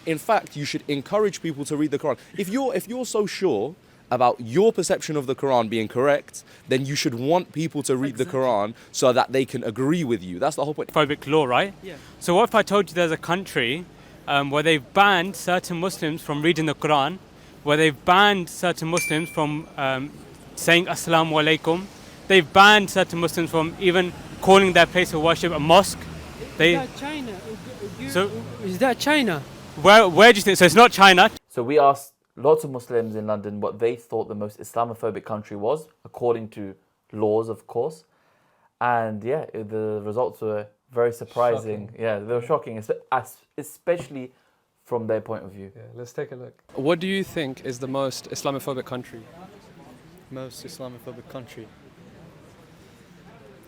In fact, you should encourage people to read the Quran. If you're so sure about your perception of the Quran being correct, then you should want people to read the Quran so that they can agree with you. That's the whole point. Phobic law, right? Yeah. So what if I told you there's a country where they've banned certain Muslims from reading the Quran, where they've banned certain Muslims from saying Assalamu alaikum, they've banned certain Muslims from even calling their place of worship a mosque. Is that China? So Is that China? where do you think? So it's not China. So we asked lots of Muslims in London what they thought the most Islamophobic country was, according to laws, of course. And yeah, the results were very surprising. Shocking. Yeah, they were shocking, especially from their point of view. Yeah, let's take a look. What do you think is the most Islamophobic country? Most Islamophobic country.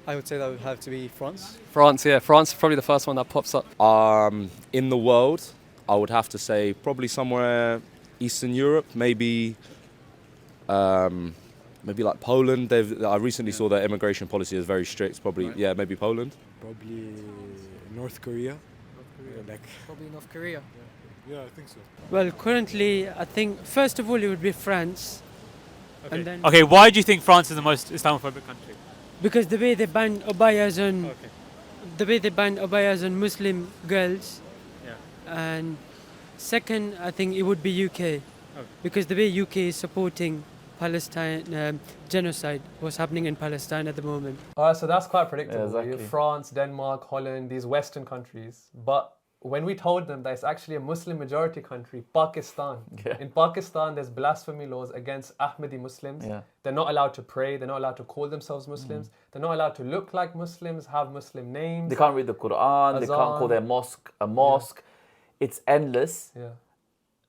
I would say that would have to be France. France, yeah. France is probably the first one that pops up. In the world, I would have to say probably somewhere Eastern Europe, maybe like Poland. I recently saw their immigration policy is very strict. Probably, yeah, maybe Poland. Probably North Korea. Probably North Korea. Yeah, I think so. Well, currently, I think first of all it would be France, and then Okay, why do you think France is the most Islamophobic country? because the way they ban abayas on Muslim girls, Yeah. and second, I think it would be UK, because the way UK is supporting Palestine genocide, what's happening in Palestine at the moment. So that's quite predictable. Yeah, exactly. France, Denmark, Holland, these Western countries. But when we told them that it's actually a Muslim majority country, Pakistan. Yeah. In Pakistan, there's blasphemy laws against Ahmadi Muslims. Yeah. They're not allowed to pray. They're not allowed to call themselves Muslims. They're not allowed to look like Muslims, have Muslim names. They can't read the Quran. They can't call their mosque a mosque. It's endless. Yeah.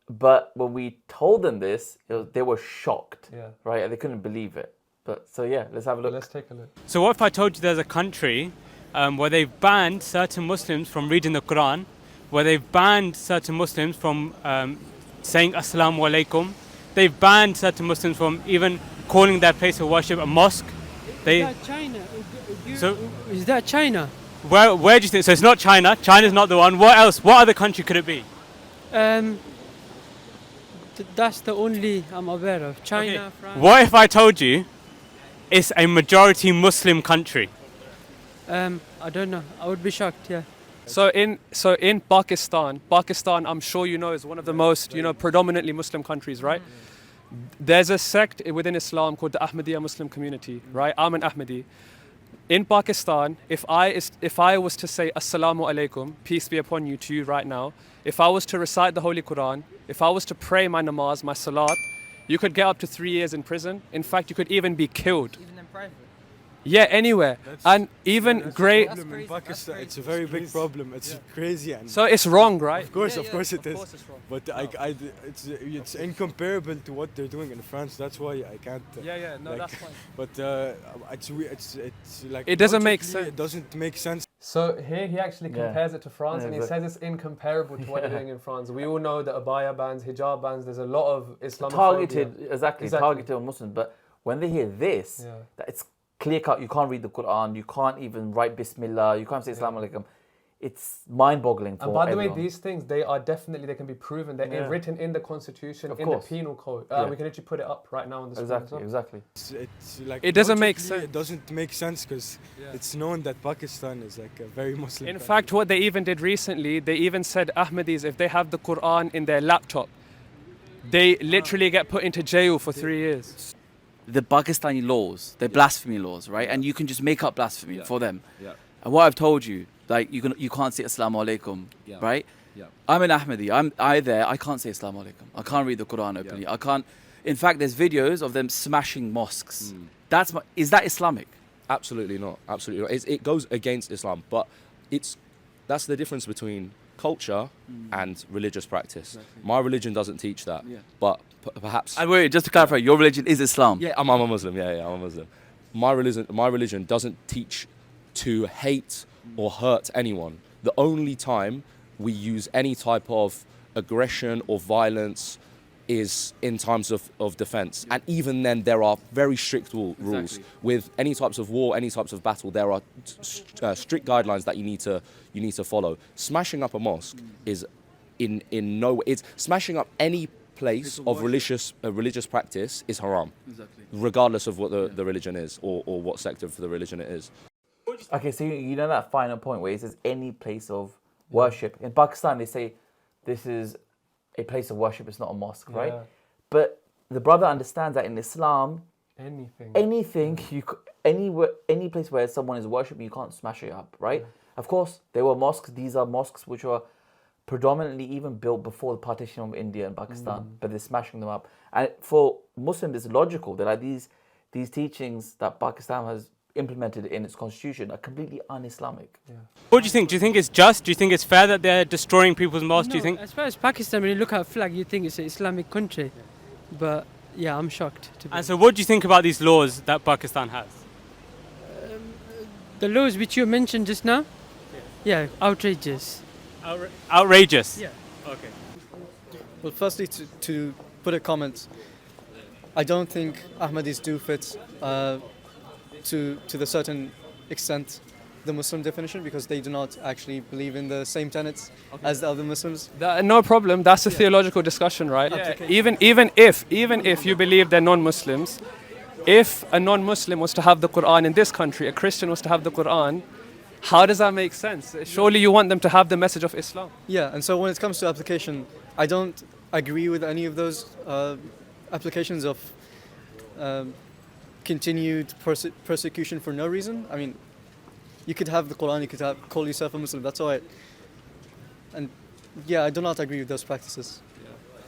But when we told them this, they were shocked. Yeah. Right? They couldn't believe it. But so yeah, let's have a look. Let's take a look. So what if I told you there's a country where they've banned certain Muslims from reading the Quran, where they've banned certain Muslims from saying Assalamu alaikum, they've banned certain Muslims from even calling their place of worship a mosque. Is that China? So Is that China? where do you think? So it's not China. China's not the one. What else? What other country could it be? That's the only I'm aware of. China, Okay. France. What if I told you it's a majority Muslim country? I don't know. I would be shocked. Yeah. So in Pakistan, I'm sure you know, is one of the most, predominantly Muslim countries, right? There's a sect within Islam called the Ahmadiyya Muslim Community, right? I'm an Ahmadi. In Pakistan, if I was to say Assalamu alaikum, peace be upon you, to you right now, if I was to recite the Holy Quran, if I was to pray my namaz, my salat, you could get up to 3 years in prison. In fact, you could even be killed. Even in private. Yeah, anywhere. And even great. Problem in Pakistan. It's a very big problem. It's crazy. And So it's wrong, right? of course it is. course it's wrong. But it's incomparable to what they're doing in France. That's why I can't. That's fine. But it's like It doesn't make logically, sense. It doesn't make sense. So here he actually Yeah. compares it to France, Yeah, and he exactly. says it's incomparable to what they're doing in France. We all know that abaya bans, hijab bans. There's a lot of Islamophobia. Targeted targeted on Muslims. But when they hear this, Yeah. that it's clear cut. You can't read the Quran. You can't even write Bismillah. You can't say Assalamu alaikum. It's mind-boggling for And by the way, everyone. these things, they can be proven. They're Yeah. written in the constitution, Of in course. the penal code. Yeah. We can literally put it up right now on the screen. as well. Exactly. It's like It doesn't make logically, sense. It doesn't make sense because it's known that Pakistan is like a very Muslim. In country. fact, what they even did recently, they even said Ahmadis, if they have the Quran in their laptop, they literally get put into jail for 3 years. The Pakistani laws, they're blasphemy laws, right? And you can just make up blasphemy for them. Yeah. And what I've told you, like you can't say Assalamu alaikum, right? Yeah. I'm an Ahmadi. I can't say Assalamu alaikum. I can't read the Quran openly. I can't. In fact, there's videos of them smashing mosques. Is that Islamic? Absolutely not. Absolutely not. It goes against Islam, but that's the difference between culture and religious practice. My religion doesn't teach that, but perhaps. And wait, just to clarify, your religion is Islam. Yeah, I'm a Muslim. Yeah, I'm a Muslim. My religion doesn't teach to hate or hurt anyone. The only time we use any type of aggression or violence is in times of defense. And even then, there are very strict rules. Exactly. With any types of war, any types of battle, there are strict guidelines that you need to follow. Smashing up a mosque is in no, it's smashing up any place of religious practice is haram, Exactly. regardless of what the religion is or what sector of the religion it is. Okay, so you know that final point where it says any place of worship. In Pakistan, they say this is a place of worship, it's not a mosque, right? Yeah. But the brother understands that in Islam, Anything. any place where someone is worshiping, you can't smash it up, right? Of course, there were mosques. These are mosques which were predominantly even built before the partition of India and Pakistan, but they're smashing them up. And for Muslims, it's logical. They're like these teachings that Pakistan has implemented in its constitution are completely un-Islamic. Yeah. What do you think? Do you think it's just? Do you think it's fair that they're destroying people's mosques? No, Do you think? as far as Pakistan, when you look at a flag, you think it's an Islamic country. But yeah, I'm shocked. To be And so, what do you think about these laws that Pakistan has? the laws which you mentioned just now, yeah, outrageous. Outrageous. Yeah. Okay. Well, firstly, to put a comment, I don't think Ahmadis do fit to the certain extent the Muslim definition, because they do not actually believe in the same tenets as the other Muslims. No problem. That's a theological discussion, right? Even if you believe they're non-Muslims, if a non-Muslim was to have the Quran in this country, a Christian was to have the Quran, how does that make sense? Surely you want them to have the message of Islam. Yeah, and so when it comes to application, I don't agree with any of those applications of continued persecution for no reason. I mean, you could have the Quran, you could call yourself a Muslim, that's all right. And yeah, I do not agree with those practices.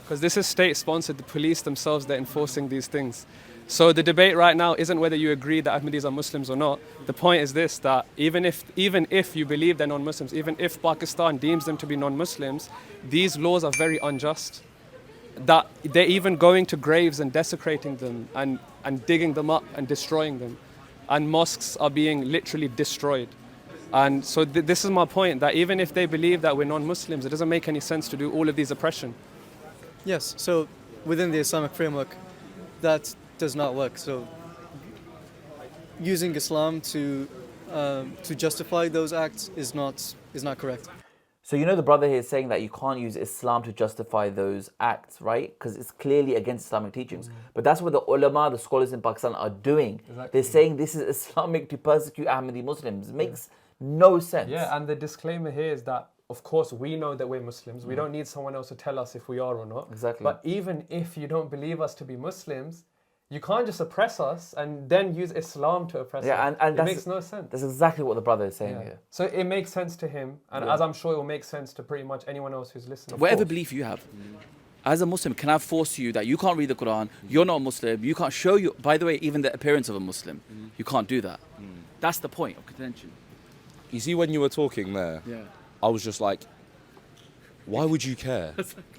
Because this is state-sponsored, the police themselves, they're enforcing these things. So the debate right now isn't whether you agree that Ahmadis are Muslims or not. The point is this, that even if you believe they're non-Muslims, even if Pakistan deems them to be non-Muslims, these laws are very unjust. That they're even going to graves and desecrating them and digging them up and destroying them. And mosques are being literally destroyed. And so this is my point, that even if they believe that we're non-Muslims, it doesn't make any sense to do all of these oppression. Yes, so within the Islamic framework, that does not work. So using Islam to justify those acts is not correct. So you know the brother here is saying that you can't use Islam to justify those acts, right? Because it's clearly against Islamic teachings. But that's what the ulama, the scholars in Pakistan are doing. Exactly. They're saying this is Islamic to persecute Ahmadi Muslims. It makes no sense. Yeah, and the disclaimer here is that, of course, we know that we're Muslims. We don't need someone else to tell us if we are or not. Exactly. But even if you don't believe us to be Muslims, you can't just oppress us and then use Islam to oppress us. And it makes no sense. That's exactly what the brother is saying here. So it makes sense to him, and as I'm sure it will make sense to pretty much anyone else who's listening. Whatever belief you have, as a Muslim, can I force you that you can't read the Quran, you're not a Muslim, you can't show you, by the way, even the appearance of a Muslim, you can't do that. That's the point of contention. You see, when you were talking there, I was just like, why would you care?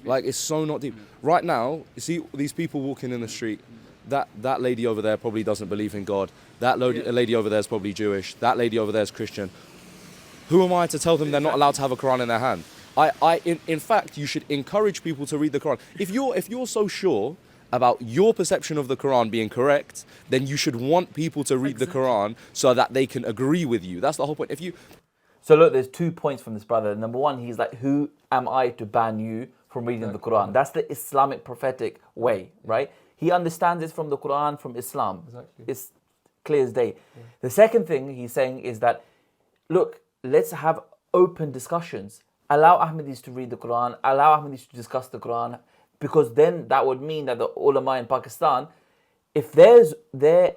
Like, it's so not deep. Right now, you see these people walking in the street, that lady over there probably doesn't believe in God. That lady over there is probably Jewish. That lady over there is Christian. Who am I to tell them they're not allowed to have a Quran in their hand? In fact, you should encourage people to read the Quran. If you're so sure about your perception of the Quran being correct, then you should want people to read the Quran so that they can agree with you. That's the whole point. So look, there's 2 points from this brother. Number one, he's like, who am I to ban you from reading the Quran? That's the Islamic prophetic way, right? He understands this from the Quran, from Islam. Exactly. It's clear as day. The second thing he's saying is that, look, let's have open discussions. Allow Ahmadis to read the Quran, allow Ahmadis to discuss the Quran, because then that would mean that the ulama in Pakistan, if their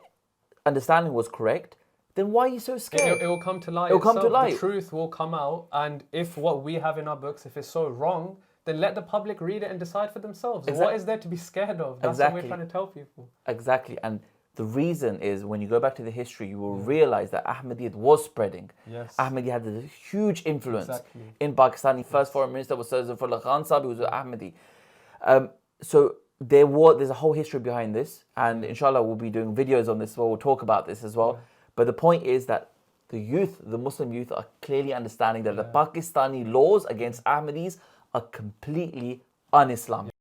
understanding was correct, then why are you so scared? It will come to light. It will come to light. The truth will come out, and if what we have in our books, if it's so wrong, then let the public read it and decide for themselves. What is there to be scared of? That's what we're trying to tell people. Exactly. And the reason is, when you go back to the history, you will realize that Ahmadiyyat was spreading. Yes. Ahmadi had a huge influence in Pakistan. The first foreign minister was Sir Zulfikar Khan Sahib, who was an Ahmadi. So there's a whole history behind this, and inshallah we'll be doing videos on this where we'll talk about this as well. But the point is that the Muslim youth are clearly understanding that the Pakistani laws against Ahmadis are completely un-Islamic.